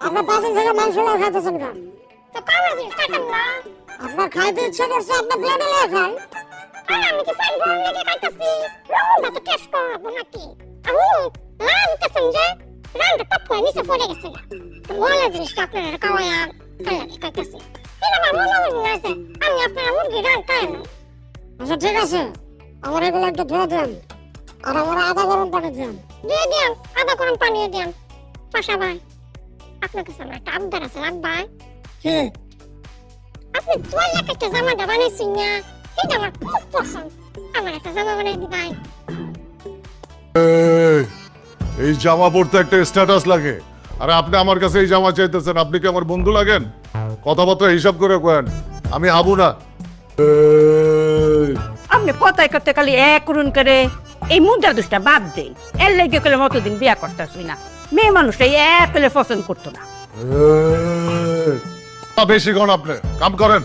আপনার পাশে থেকে মাংস খাইতেছেন কেন? আপনার খাইতে ইচ্ছে করছে, আপনার প্লেটে লয়ে খান। আমি কি সাইড বল লেগে খাইতাছি? রাউন্ডটা তো টেস্ট করব নাকি? আমি রাউন্ডটা যে রাউন্ডটা টপ করে নিচে পড়ে গেছে। তো মনে জিনিসটা আপনারা খাওয়ায়া খাইতাছি। এটা আমার মনে হইছে আমি আপনার মুরগি রাউন্ড খাই না। আচ্ছা ঠিক আছে, আমার এগুলো একটু ধুয়ে দেন, আর আমার আদা গরম পানি দেন। দিয়ে দিন, আদা গরম পানি দিন। পাশা ভাই, আপনার কাছে আমার একটা আবদার আছে ভাই। কি? আপনি তোয়ালে একটা জামাটা বানাইছেন না, এটা আমার খুব পছন্দ। আমার একটা জামা বানাই দি ভাই। এই জামা পরতে একটা স্ট্যাটাস লাগে, আর আপনি আমার কাছে এই জামা চাইতেছেন? আপনি কি আমার বন্ধু লাগেন? কথাবার্তা হিসাব করে কেন, আমি আবু না। আপনি কথায় করতে খালি এক করুন করে এই মুদ্রা দুষ্টা বাদ দেন। এর লেগে করে মতদিন বিয়া করতেছি না। মেয়ে মানুষটা এক পেলে পছন্দ করতো না। বেশি কোন আপনি কাম করেন।